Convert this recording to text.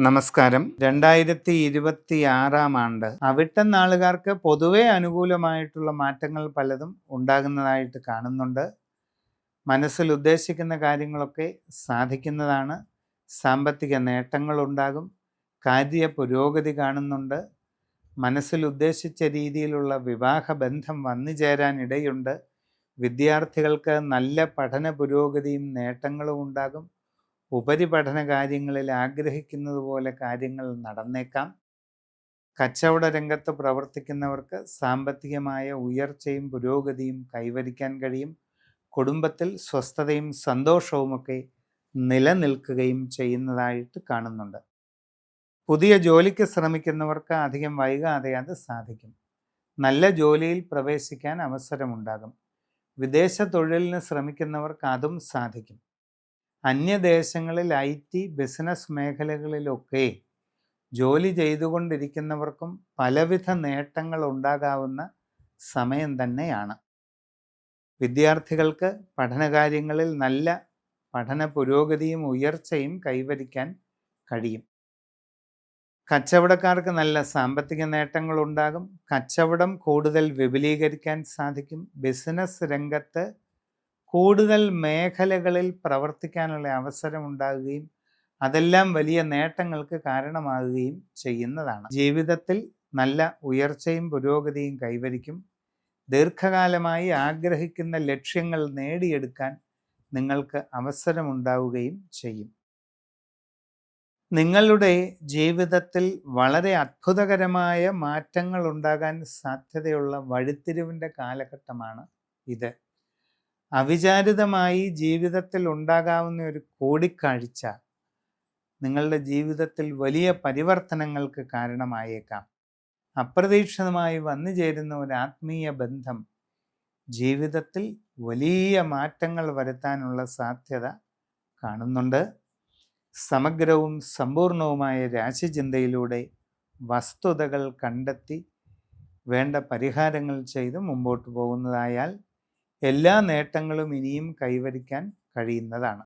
നമസ്കാരം. 2026 ആണ്ട് അവിട്ടം നാളുകാർക്ക് പൊതുവെ അനുകൂലമായിട്ടുള്ള മാറ്റങ്ങൾ പലതും ഉണ്ടാകുന്നതായിട്ട് കാണുന്നുണ്ട്. മനസ്സിൽ ഉദ്ദേശിക്കുന്ന കാര്യങ്ങളൊക്കെ സാധിക്കുന്നതാണ്. സാമ്പത്തിക നേട്ടങ്ങളുണ്ടാകും. കാര്യ പുരോഗതി കാണുന്നുണ്ട്. മനസ്സിൽ ഉദ്ദേശിച്ച രീതിയിലുള്ള വിവാഹ ബന്ധം വന്നു ചേരാൻ ഇടയുണ്ട്. വിദ്യാർത്ഥികൾക്ക് നല്ല പഠന പുരോഗതിയും നേട്ടങ്ങളും ഉണ്ടാകും. ഉപരിപഠന കാര്യങ്ങളിൽ ആഗ്രഹിക്കുന്നത് പോലെ കാര്യങ്ങൾ നടന്നേക്കാം. കച്ചവട രംഗത്ത് പ്രവർത്തിക്കുന്നവർക്ക് സാമ്പത്തികമായ ഉയർച്ചയും പുരോഗതിയും കൈവരിക്കാൻ കഴിയും. കുടുംബത്തിൽ സ്വസ്ഥതയും സന്തോഷവുമൊക്കെ നിലനിൽക്കുകയും ചെയ്യുന്നതായിട്ട് കാണുന്നുണ്ട്. പുതിയ ജോലിക്ക് ശ്രമിക്കുന്നവർക്ക് അധികം വൈകാതെ അത് സാധിക്കും. നല്ല ജോലിയിൽ പ്രവേശിക്കാൻ അവസരമുണ്ടാകും. വിദേശ തൊഴിലിന് ശ്രമിക്കുന്നവർക്ക് അതും സാധിക്കും. അന്യദേശങ്ങളിൽ IT, ബിസിനസ് മേഖലകളിലൊക്കെ ജോലി ചെയ്തുകൊണ്ടിരിക്കുന്നവർക്കും പലവിധ നേട്ടങ്ങൾ ഉണ്ടാകാവുന്ന സമയം തന്നെയാണ്. വിദ്യാർത്ഥികൾക്ക് പഠനകാര്യങ്ങളിൽ നല്ല പഠന പുരോഗതിയും ഉയർച്ചയും കൈവരിക്കാൻ കഴിയും. കച്ചവടക്കാർക്ക് നല്ല സാമ്പത്തിക നേട്ടങ്ങൾ ഉണ്ടാകും. കച്ചവടം കൂടുതൽ വിപുലീകരിക്കാൻ സാധിക്കും. ബിസിനസ് രംഗത്ത് കൂടുതൽ മേഖലകളിൽ പ്രവർത്തിക്കാനുള്ള അവസരം ഉണ്ടാകുകയും അതെല്ലാം വലിയ നേട്ടങ്ങൾക്ക് കാരണമാകുകയും ചെയ്യുന്നതാണ്. ജീവിതത്തിൽ നല്ല ഉയർച്ചയും പുരോഗതിയും കൈവരിക്കും. ദീർഘകാലമായി ആഗ്രഹിക്കുന്ന ലക്ഷ്യങ്ങൾ നേടിയെടുക്കാൻ നിങ്ങൾക്ക് അവസരമുണ്ടാവുകയും ചെയ്യും. നിങ്ങളുടെ ജീവിതത്തിൽ വളരെ അത്ഭുതകരമായ മാറ്റങ്ങൾ ഉണ്ടാകാൻ സാധ്യതയുള്ള വഴിത്തിരിവിൻ്റെ കാലഘട്ടമാണ് ഇത്. അവിചാരിതമായി ജീവിതത്തിൽ ഉണ്ടാകാവുന്ന ഒരു കൂടിക്കാഴ്ച നിങ്ങളുടെ ജീവിതത്തിൽ വലിയ പരിവർത്തനങ്ങൾക്ക് കാരണമായേക്കാം. അപ്രതീക്ഷിതമായി വന്നു ചേരുന്ന ഒരു ആത്മീയ ബന്ധം ജീവിതത്തിൽ വലിയ മാറ്റങ്ങൾ വരുത്താനുള്ള സാധ്യത കാണുന്നുണ്ട്. സമഗ്രവും സമ്പൂർണവുമായ രാശിചിന്തയിലൂടെ വസ്തുതകൾ കണ്ടെത്തി വേണ്ട പരിഹാരങ്ങൾ ചെയ്ത് മുമ്പോട്ട് പോകുന്നതായാൽ എല്ലാ നേട്ടങ്ങളും ഇനിയും കൈവരിക്കാൻ കഴിയുന്നതാണ്.